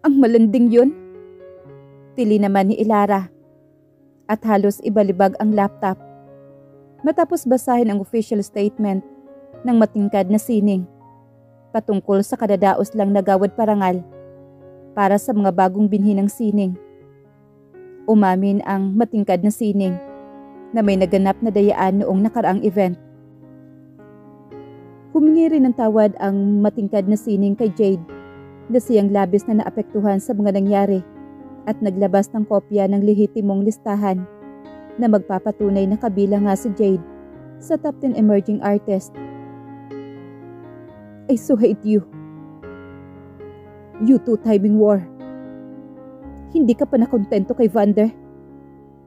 Ang malanding yun. Tili naman ni Ilara. At halos ibalibag ang laptop. Matapos basahin ang official statement ng matingkad na sining patungkol sa kadadaos lang na gawad parangal para sa mga bagong binhi ng sining. Umamin ang matingkad na sining na may naganap na dayaan noong nakaraang event. Humingi rin ng tawad ang matingkad na sining kay Jade na siyang labis na naapektuhan sa mga nangyari at naglabas ng kopya ng lehitimong listahan na magpapatunay na kabilang nga si Jade sa top 10 emerging artist. I so hate you. You two-timing war. Hindi ka pa nakontento kay Vander?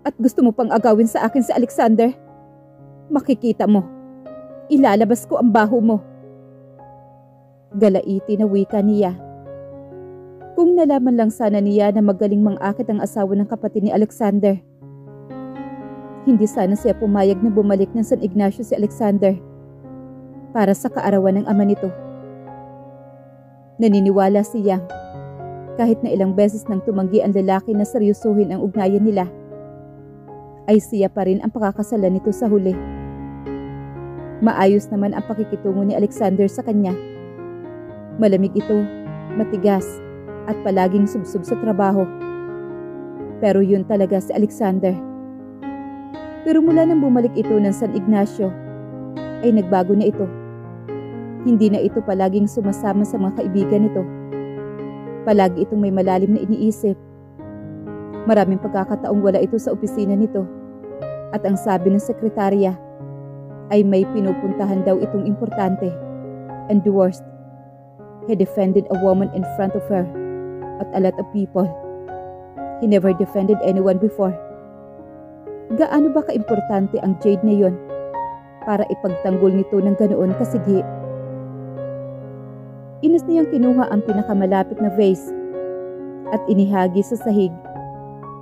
At gusto mo pang agawin sa akin si Alexander? Makikita mo. Ilalabas ko ang baho mo. Galaiti na wika niya. Kung nalaman lang sana niya na magaling mangakit ang asawa ng kapatid ni Alexander. Hindi sana siya pumayag na bumalik ng San Ignacio si Alexander para sa kaarawan ng ama nito. Naniniwala siya kahit na ilang beses nang tumanggi ang lalaki na seryosuhin ang ugnayan nila, ay siya pa rin ang pakakasalan nito sa huli. Maayos naman ang pakikitungo ni Alexander sa kanya. Malamig ito, matigas, at palaging subsub sa trabaho. Pero yun talaga si Alexander. Pero mula nang bumalik ito ng San Ignacio, ay nagbago na ito. Hindi na ito palaging sumasama sa mga kaibigan nito. Palagi itong may malalim na iniisip. Maraming pagkakataong wala ito sa opisina nito. At ang sabi ng sekretarya ay may pinupuntahan daw itong importante. And the worst, he defended a woman in front of her at a lot of people. He never defended anyone before. Gaano ba kaimportante ang Jade na yon para ipagtanggol nito ng ganoon kasigi? Inis niyang kinuha ang pinakamalapit na vase at inihagi sa sahig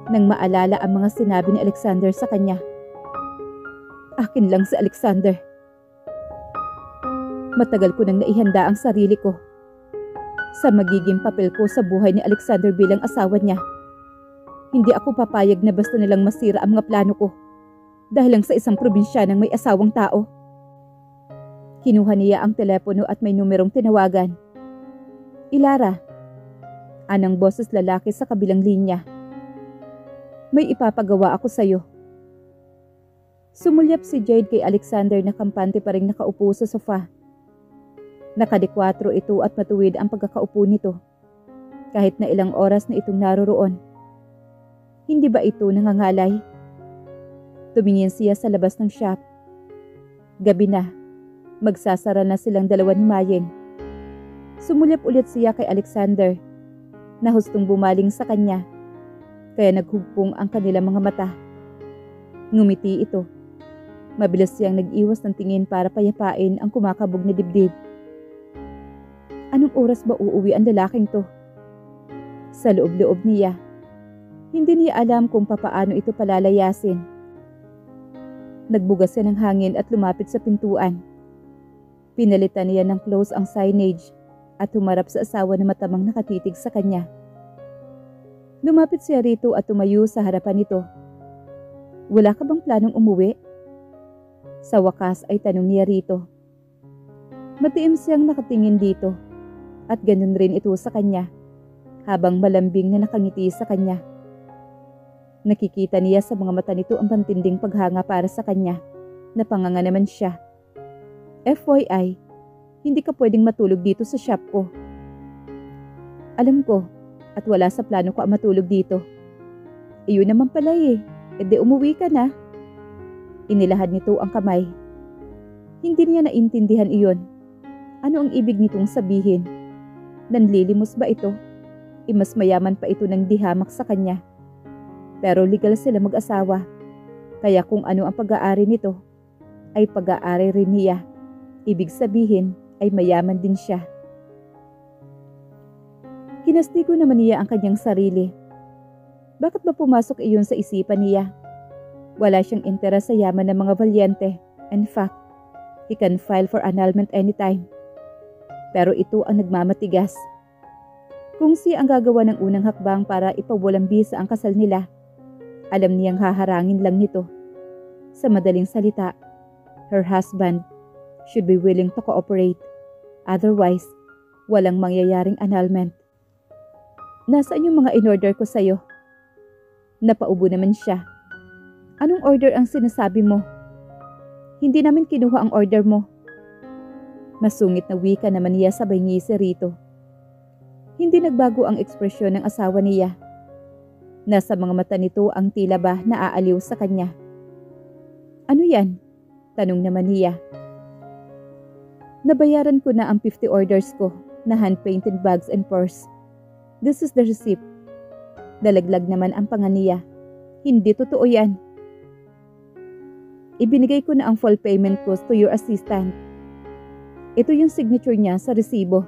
nang maalala ang mga sinabi ni Alexander sa kanya. Akin lang si Alexander. Matagal ko nang naihanda ang sarili ko sa magiging papel ko sa buhay ni Alexander bilang asawa niya. Hindi ako papayag na basta nilang masira ang mga plano ko dahil lang sa isang probinsyanang may asawang tao. Kinuha niya ang telepono at may numerong tinawagan. Ilara, anang boses lalaki sa kabilang linya. May ipapagawa ako sa'yo. Sumulyap si Jade kay Alexander na kampante pa rin nakaupo sa sofa. Nakadekwatro ito at matuwid ang pagkakaupo nito kahit na ilang oras na itong naroroon. Hindi ba ito nangangalay? Tumingin siya sa labas ng shop. Gabi na, magsasara na silang dalawa ni Mayeng. Sumulyap ulit siya kay Alexander na hustong bumaling sa kanya kaya naghugpong ang kanilang mga mata. Ngumiti ito. Mabilis siyang nag-iwas ng tingin para payapain ang kumakabog na dibdib. Anong oras ba uuwi ang lalaking to? Sa loob-loob niya. Hindi niya alam kung papaano ito palalayasin. Nagbugas siya ng hangin at lumapit sa pintuan. Pinalitan niya ng close ang signage at humarap sa asawa na matamang nakatitig sa kanya. Lumapit siya rito at tumayo sa harapan nito. Wala ka bang planong umuwi? Sa wakas ay tanong niya rito. Matiim siyang nakatingin dito at ganun rin ito sa kanya habang malambing na nakangiti sa kanya. Nakikita niya sa mga mata nito ang pantinding paghanga para sa kanya na panganga naman siya. FYI, hindi ka pwedeng matulog dito sa shop ko. Alam ko at wala sa plano ko ang matulog dito. Iyon naman pala eh, edi umuwi ka na. Inilahad nito ang kamay. Hindi niya naintindihan iyon. Ano ang ibig nitong sabihin? Nanlilimos ba ito? Mas mayaman pa ito ng dihamak sa kanya. Pero legal sila mag-asawa. Kaya kung ano ang pag-aari nito, ay pag-aari rin niya. Ibig sabihin ay mayaman din siya. Kinastigo naman niya ang kanyang sarili. Bakit ba pumasok iyon sa isipan niya? Wala siyang interes sa yaman ng mga valyente. In fact, he can file for annulment anytime. Pero ito ang nagmamatigas. Kung siya ang gagawa ng unang hakbang para ipawalang bisa ang kasal nila, alam niyang haharangin lang nito. Sa madaling salita, her husband should be willing to cooperate. Otherwise, walang mangyayaring annulment. Nasaan yung mga in-order ko sa'yo? Napaubo naman siya. Anong order ang sinasabi mo? Hindi namin kinuha ang order mo. Masungit na wika naman niya sabay ngisi rito. Hindi nagbago ang ekspresyon ng asawa niya. Nasa mga mata nito ang tila ba naaaliw sa kanya. Ano yan? Tanong naman niya. Nabayaran ko na ang 50 orders ko na hand-painted bags and purse. This is the receipt. Dalaglag naman ang panga niya. Hindi totoo yan. Ibinigay ko na ang full payment ko to your assistant. Ito yung signature niya sa resibo.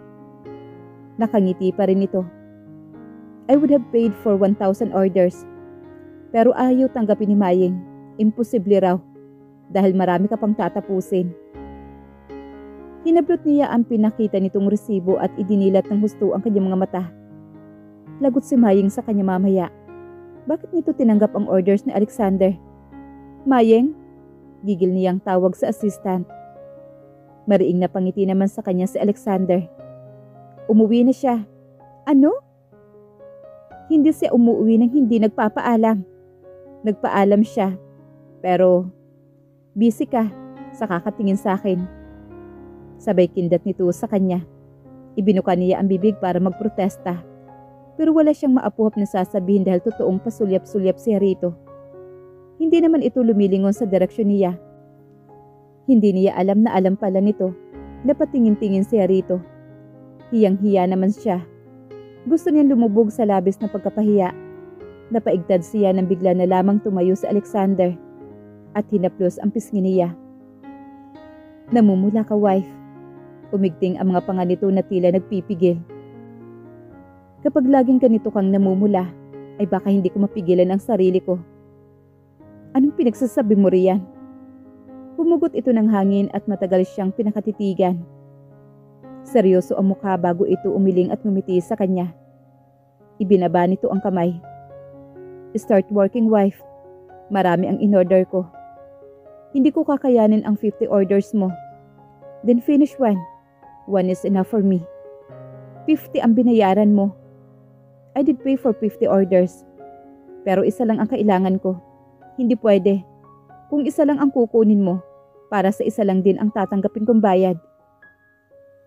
Nakangiti pa rin ito. I would have paid for 1,000 orders. Pero ayaw tanggapin ni Maying. Imposible raw. Dahil marami ka pang tatapusin. Hinablot niya ang pinakita nitong resibo at idinilat ng husto ang kanyang mga mata. Lagot si Maying sa kanya mamaya. Bakit nito tinanggap ang orders ni Alexander? Maying? Gigil niyang tawag sa assistant. Mariing na pangiti naman sa kanya si Alexander. Umuwi na siya. Ano? Hindi siya umuwi nang hindi nagpapaalam. Nagpaalam siya. Pero, busy ka sa kakatingin sa akin. Sabay kindat nito sa kanya. Ibinuka niya ang bibig para magprotesta. Pero wala siyang maapuhap na sasabihin dahil totoong pasulyap-sulyap siya rito. Hindi naman ito lumilingon sa direksyon niya. Hindi niya alam na alam pala nito na patingin-tingin siya rito. Hiyang-hiya naman siya. Gusto niyang lumubog sa labis na pagkapahiya. Napaigtad siya nang bigla na lamang tumayo si Alexander at hinaplos ang pisngi niya. Namumula ka, wife. Umigting ang mga panga nito na tila nagpipigil. Kapag laging ganito kang namumula, ay baka hindi ko mapigilan ang sarili ko. Anong pinagsasabi mo riyan? Humugot ito ng hangin at matagal siyang pinakatitigan. Seryoso ang mukha bago ito umiling at ngumiti sa kanya. Ibinaba nito ang kamay. Start working, wife. Marami ang in-order ko. Hindi ko kakayanin ang 50 orders mo. Then finish one. One is enough for me. 50 ang binayaran mo. I did pay for 50 orders. Pero isa lang ang kailangan ko. Hindi pwede. Kung isa lang ang kukunin mo, para sa isa lang din ang tatanggapin kong bayad.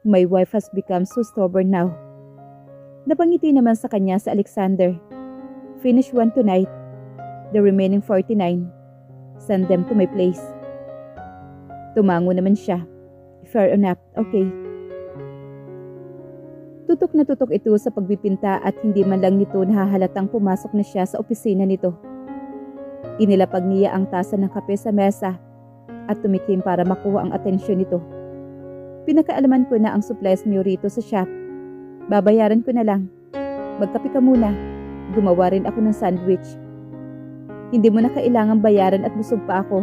My wife has become so stubborn now. Napangiti naman sa kanya si Alexander. Finish one tonight. The remaining 49. Send them to my place. Tumango naman siya. Fair enough, okay. Tutok na tutok ito sa pagbipinta at hindi man lang nito nahahalatang pumasok na siya sa opisina nito. Inilapag niya ang tasa ng kape sa mesa at tumikim para makuha ang atensyon nito. Pinakaalaman ko na ang supplies niyo rito sa shop. Babayaran ko na lang. Magkape ka muna. Gumawa rin ako ng sandwich. Hindi mo na kailangang bayaran at busog pa ako.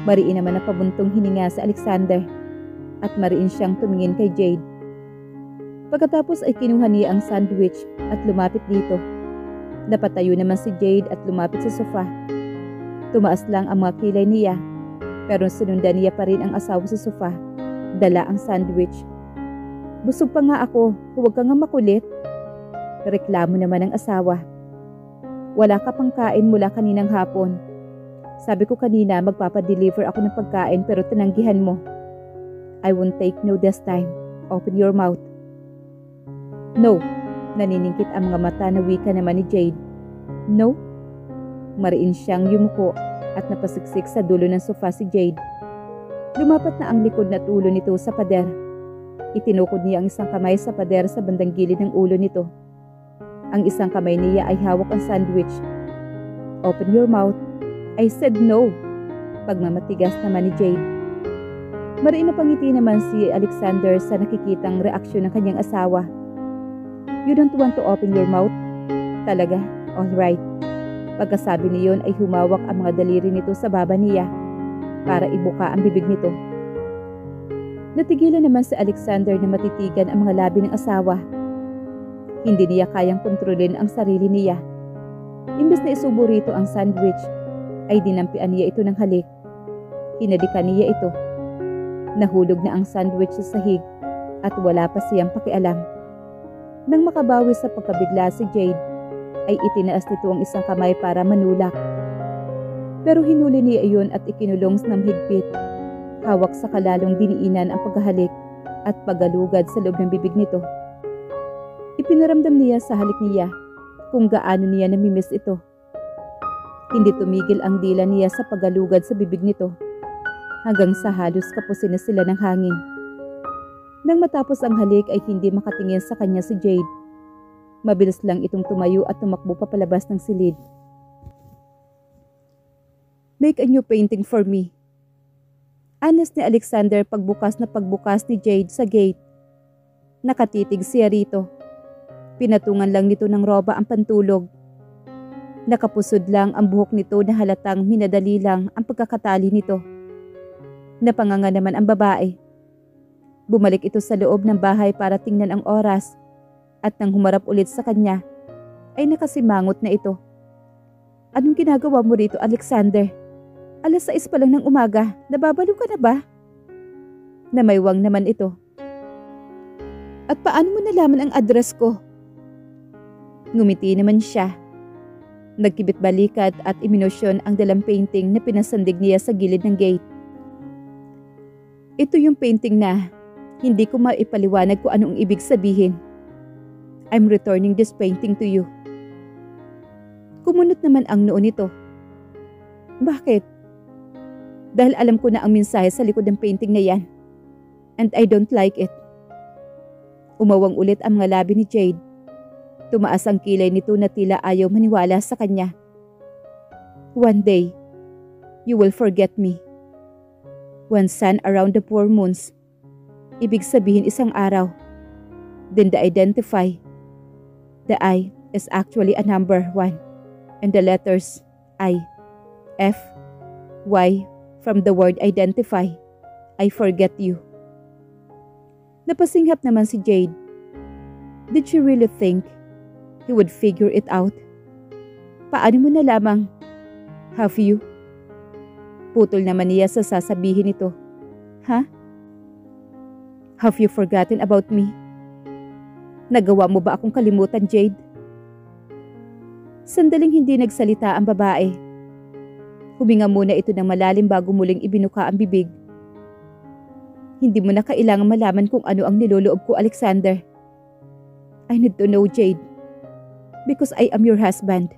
Mariin naman na pabuntong hininga sa Alexander at mariin siyang tumingin kay Jade. Pagkatapos ay kinuha niya ang sandwich at lumapit dito. Napatayo naman si Jade at lumapit sa sofa. Tumaas lang ang mga kilay niya, pero sinundan niya pa rin ang asawa sa sofa. Dala ang sandwich. Busog pa nga ako, huwag ka nga makulit. Reklamo naman ng asawa. Wala ka pang kain mula kaninang hapon. Sabi ko kanina magpapadeliver ako ng pagkain pero tinanggihan mo. I won't take no this time. Open your mouth. No. Naniningkit ang mga mata na wika naman ni Jade. No? Mariin siyang yumuko at napasiksik sa dulo ng sofa si Jade. Lumapat na ang likod na ulo nito sa pader. Itinukod niya ang isang kamay sa pader sa bandang gilid ng ulo nito. Ang isang kamay niya ay hawak ang sandwich. Open your mouth. I said no. Pagmamatigas naman ni Jade. Mariin na pangiti naman si Alexander sa nakikitang reaksyon ng kanyang asawa. You don't want to open your mouth? Talaga? Alright. Pagkasabi niyon ay humawak ang mga daliri nito sa baba niya para ibuka ang bibig nito. Natigilan naman si Alexander na matitigan ang mga labi ng asawa. Hindi niya kayang kontrolin ang sarili niya. Imbes na isubo rito ang sandwich, ay dinampian niya ito ng halik. Hinalikan niya ito. Nahulog na ang sandwich sa sahig at wala pa siyang pakialam. Nang makabawi sa pagkabigla si Jade, ay itinaas nito ang isang kamay para manulak. Pero hinuli niya iyon at ikinulong ng higpit. Hawak sa kalalong diniinan ang paghahalik at paggalugad sa loob ng bibig nito. Ipinaramdam niya sa halik niya kung gaano niya namimiss ito. Hindi tumigil ang dila niya sa paggalugad sa bibig nito hanggang sa halos kapusin na sila ng hangin. Nang matapos ang halik ay hindi makatingin sa kanya si Jade. Mabilis lang itong tumayo at tumakbo papalabas ng silid. "Make a new painting for me." Anas ni Alexander pagbukas ni Jade sa gate. Nakatitig siya rito. Pinatungan lang nito ng roba ang pantulog. Nakapusod lang ang buhok nito na halatang minadali lang ang pagkakatali nito. Napanganga naman ang babae. Bumalik ito sa loob ng bahay para tingnan ang oras at nang humarap ulit sa kanya ay nakasimangot na ito. "Anong ginagawa mo rito, Alexander? 6:00 pa lang ng umaga, nababaliw ka na ba?" Namaywang naman ito. "At paano mo nalaman ang address ko?" Ngumiti naman siya. Nagkibit balikat at iminosyon ang dalang painting na pinasandig niya sa gilid ng gate. "Ito yung painting na hindi ko maipaliwanag kung anong ibig sabihin. I'm returning this painting to you." Kumunot naman ang noo nito. "Bakit?" "Dahil alam ko na ang mensahe sa likod ng painting na yan. And I don't like it." Umawang ulit ang mga labi ni Jade. Tumaas ang kilay nito na tila ayaw maniwala sa kanya. "One day, you will forget me. One sun around the four moons." Ibig sabihin isang araw. Then the identify. The I is actually a number 1. And the letters I, F, Y from the word identify. I forget you. Napasinghap naman si Jade. Did she really think he would figure it out? "Paano mo nalamang? Have you?" Putol naman niya sa sasabihin nito. "Ha? Have you forgotten about me? Nagawa mo ba akong kalimutan, Jade?" Sandaling hindi nagsalita ang babae. Huminga muna ito ng malalim bago muling ibinuka ang bibig. "Hindi mo na kailangan malaman kung ano ang niloloob ko, Alexander. I need to know, Jade. Because I am your husband.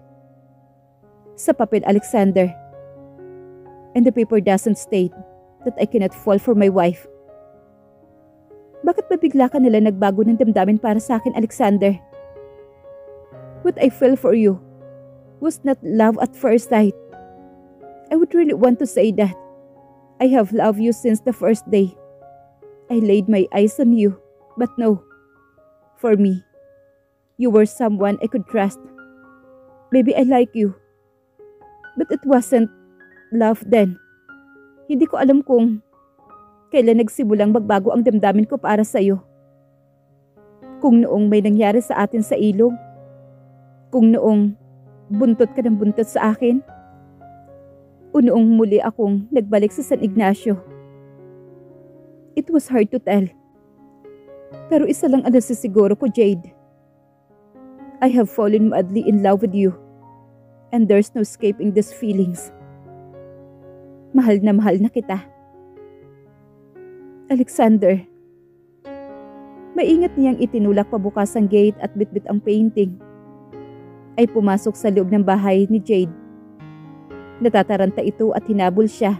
Sa papel, Alexander. And the paper doesn't state that I cannot fall for my wife." "Bakit ba bigla ka nila nagbago ng damdamin para sa akin, Alexander? What I feel for you was not love at first sight. I would really want to say that I have loved you since the first day I laid my eyes on you, but no. For me, you were someone I could trust. Maybe I like you, but it wasn't love then. Hindi ko alam kung kailan nagsimulang magbago ang damdamin ko para sa iyo. Kung noong may nangyari sa atin sa ilog, kung noong buntot ka ng buntot sa akin, o noong muli akong nagbalik sa San Ignacio. It was hard to tell. Pero isa lang ang nasisiguro ko, Jade. I have fallen madly in love with you, and there's no escaping these feelings. Mahal na kita. Alexander." Maingat niyang itinulak pabukas ang gate at bitbit ang painting. Ay pumasok sa loob ng bahay ni Jade. Natataranta ito at hinabol siya.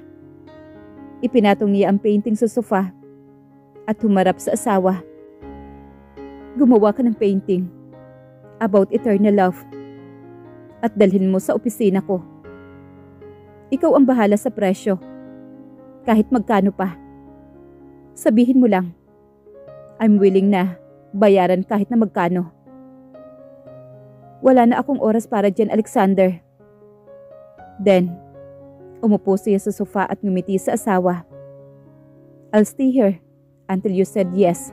Ipinatong niya ang painting sa sofa at humarap sa asawa. "Gumawa ka ng painting about eternal love at dalhin mo sa opisina ko. Ikaw ang bahala sa presyo. Kahit magkano pa. Sabihin mo lang. I'm willing na bayaran kahit na magkano." "Wala na akong oras para dyan, Alexander." Then, umupo siya sa sofa at ngumiti sa asawa. "I'll stay here until you said yes."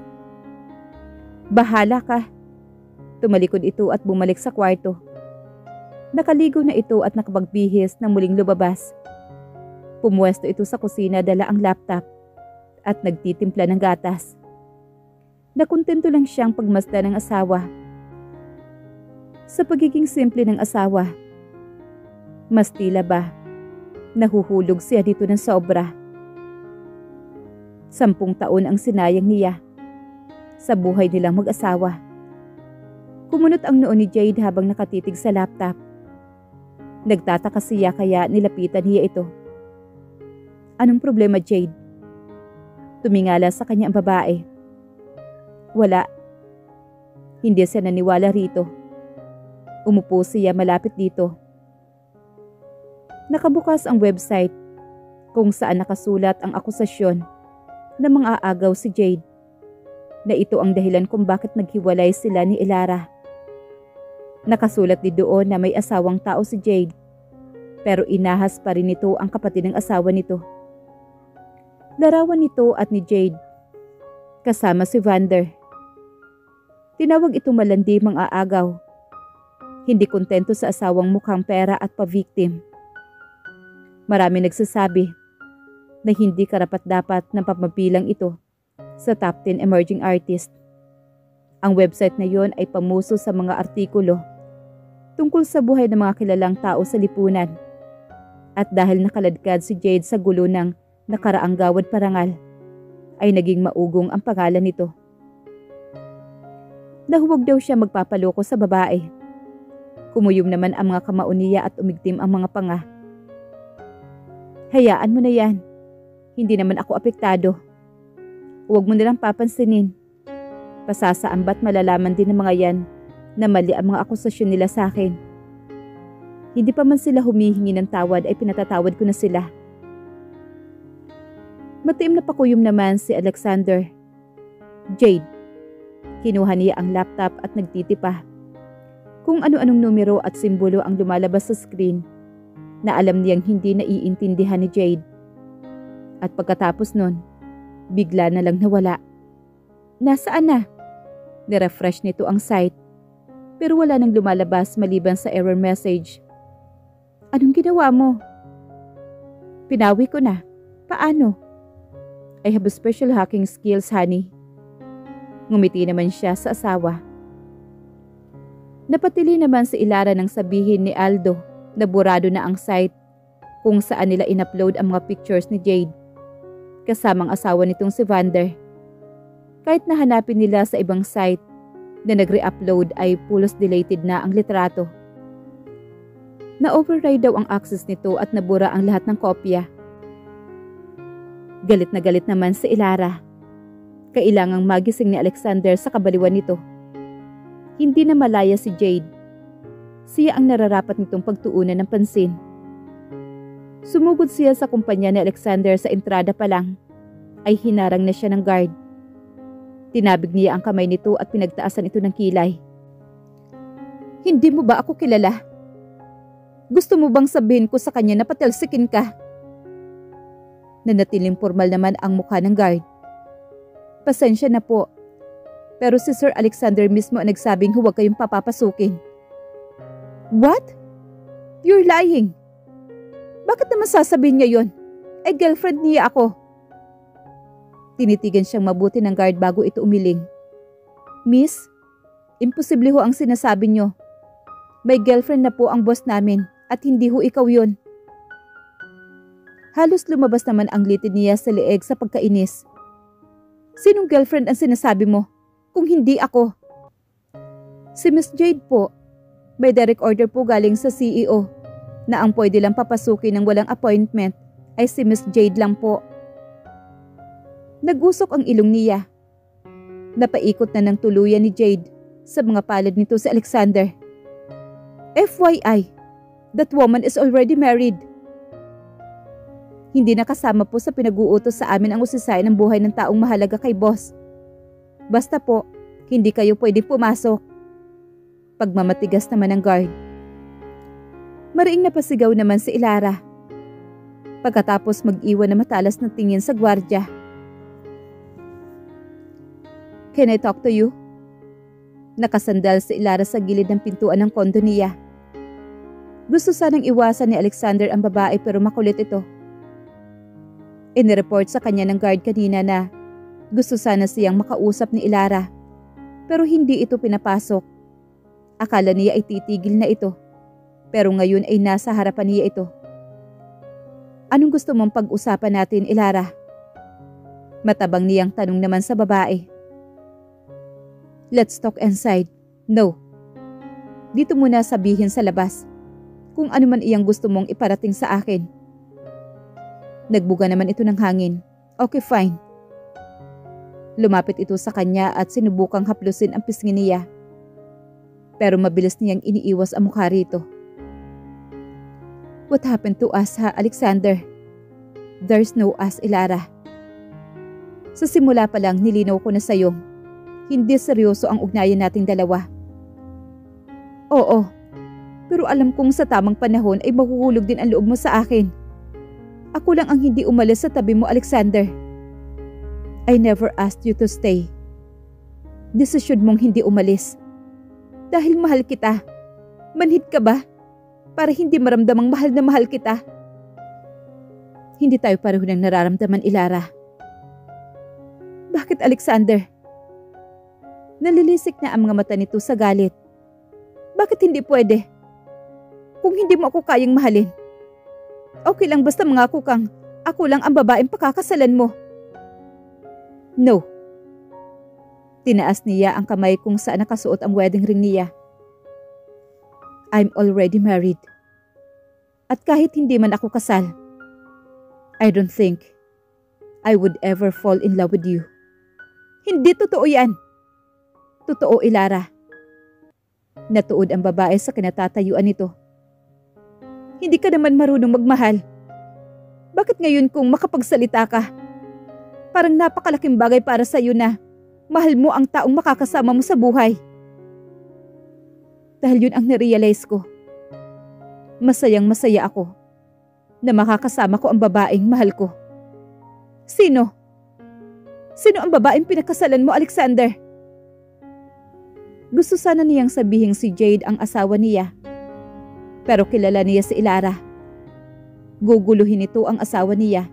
"Bahala ka. Tumalikod ito at bumalik sa kwarto. Nakaligo na ito at nakapagbihis nang muling lumabas. Pumuwesto ito sa kusina, dala ang laptop at nagtitimpla ng gatas. Nakuntento lang siyang pagmasdan ng asawa. Sa pagiging simple ng asawa, mas tila ba nahuhulog siya dito ng sobra. 10 taon ang sinayang niya sa buhay nilang mag-asawa. Kumunot ang noo ni Jade habang nakatitig sa laptop. Nagtataka siya kaya nilapitan niya ito. Anong problema, Jade? Tumingala sa kanya ang babae. Wala. Hindi siya naniwala rito. Umupo siya malapit dito. Nakabukas ang website kung saan nakasulat ang akusasyon na mang-aagaw si Jade, na ito ang dahilan kung bakit naghiwalay sila ni Elara. Nakasulat din doon na may asawang tao si Jade, pero inahas pa rin nito ang kapatid ng asawa nito. Larawan nito at ni Jade, kasama si Vander. Tinawag itong malandi mang-aagaw. Hindi kontento sa asawang mukhang pera at pa-victim. Marami nagsasabi na hindi karapat-dapat ng pamabilang ito sa top 10 emerging artist. Ang website na yon ay pamuso sa mga artikulo tungkol sa buhay ng mga kilalang tao sa lipunan. At dahil nakaladkad si Jade sa gulo ng nakaraang gawad parangal, ay naging maugong ang pangalan nito. Nahuwag daw siya magpapaloko sa babae. Kumuyom naman ang mga kamao niya at umigtim ang mga panga. Hayaan mo na yan. Hindi naman ako apektado. Huwag mo nilang papansinin. Pasasaamba't malalaman din ng mga yan na mali ang mga akusasyon nila sa akin. Hindi pa man sila humihingi ng tawad ay pinatatawad ko na sila. Matiim na pakuyom naman si Alexander. Jade. Kinuha niya ang laptop at nagtitipa. Kung ano-anong numero at simbolo ang lumalabas sa screen na alam niyang hindi naiintindihan ni Jade. At pagkatapos nun, bigla na lang nawala. Nasaan na? Nirefresh nito ang site, pero wala nang lumalabas maliban sa error message. Anong ginawa mo? Pinawi ko na. Paano? I have a special hacking skills, honey. Ngumiti naman siya sa asawa. Napatili naman si Elara nang sabihin ni Aldo na burado na ang site kung saan nila in-upload ang mga pictures ni Jade, kasamang asawa nitong si Vander. Kahit nahanapin nila sa ibang site na nagre-upload ay pulos deleted na ang litrato. Na-override daw ang access nito at nabura ang lahat ng kopya. Galit na galit naman si Elara. Kailangang magising ni Alexander sa kabaliwan nito. Hindi na malaya si Jade. Siya ang nararapat nitong pagtuunan ng pansin. Sumugod siya sa kumpanya ni Alexander sa entrada pa lang, ay hinarang na siya ng guard. Tinabig niya ang kamay nito at pinagtaasan ito ng kilay. Hindi mo ba ako kilala? Gusto mo bang sabihin ko sa kanya na patalsikin ka? Nanatiling formal naman ang mukha ng guard. Pasensya na po, pero si Sir Alexander mismo ang nagsabing huwag kayong papapasukin. What? You're lying. Bakit naman sasabihin niya yon? Ay girlfriend niya ako. Tinitigan siyang mabuti ng guard bago ito umiling. Miss, imposible ho ang sinasabi niyo. May girlfriend na po ang boss namin at hindi ho ikaw yon. Halos lumabas naman ang litid niya sa leeg sa pagkainis. Sinong girlfriend ang sinasabi mo kung hindi ako? Si Miss Jade po. May direct order po galing sa CEO na ang pwede lang papasukin ng walang appointment ay si Miss Jade lang po. Nagusok ang ilong niya. Napaikot na ng tuluyan ni Jade sa mga palad nito si Alexander. FYI, that woman is already married. Hindi nakasama po sa pinag-uutos sa amin ang usisay ng buhay ng taong mahalaga kay boss. Basta po, hindi kayo pwedeng pumasok. Pagmamatigas naman ng guard. Mariing napasigaw naman si Elara. Pagkatapos mag-iwan na matalas na tingin sa gwardya. Can I talk to you? Nakasandal si Ilara sa gilid ng pintuan ng kondo niya. Gusto sanang iwasan ni Alexander ang babae pero makulit ito. Inireport sa kanya ng guard kanina na gusto sana siyang makausap ni Ilara pero hindi ito pinapasok. Akala niya ay titigil na ito pero ngayon ay nasa harapan niya ito. Anong gusto mong pag-usapan natin, Ilara? Matabang niyang tanong naman sa babae. Let's talk inside. No. Dito muna sabihin sa labas kung ano man iyang gusto mong iparating sa akin. Nagbuga naman ito ng hangin. Okay, fine. Lumapit ito sa kanya at sinubukang haplusin ang pisngi niya. Pero mabilis niyang iniiwas ang mukha rito. What happened to us, ha, Alexander? There's no us, Ilara. Sa simula pa lang nilinaw ko na sa'yo. Hindi seryoso ang ugnayan nating dalawa. Oo, pero alam kong sa tamang panahon ay mahuhulog din ang loob mo sa akin. Ako lang ang hindi umalis sa tabi mo, Alexander. I never asked you to stay. Desisyon mong hindi umalis. Dahil mahal kita. Manhid ka ba? Para hindi maramdamang mahal na mahal kita. Hindi tayo pareho ng nararamdaman, Ilara. Bakit, Alexander? Nalilisik na ang mga mata nito sa galit. Bakit hindi pwede? Kung hindi mo ako kayang mahalin. Okay lang basta mangako kang ako lang ang babaeng pakakasalan mo. No. Tinaas niya ang kamay kung saan nakasuot ang wedding ring niya. I'm already married. At kahit hindi man ako kasal, I don't think I would ever fall in love with you. Hindi totoo yan. Totoo, Ilara. Natuod ang babae sa kinatatayuan nito. Hindi ka naman marunong magmahal. Bakit ngayon kung makapagsalita ka? Parang napakalaking bagay para sa iyo na mahal mo ang taong makakasama mo sa buhay. Dahil yun ang narealize ko. Masayang masaya ako na makakasama ko ang babaeng mahal ko. Sino? Sino ang babaeng pinakasalan mo, Alexander? Gusto sana niyang sabihing si Jade ang asawa niya. Pero kilala niya si Ilara. Guguluhin ito ang asawa niya.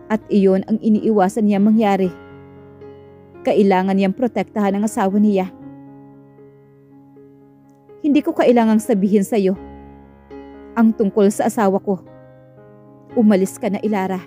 At iyon ang iniiwasan niya mangyari. Kailangan niyang protektahan ang asawa niya. Hindi ko kailangang sabihin sa iyo ang tungkol sa asawa ko. Umalis ka na, Ilara.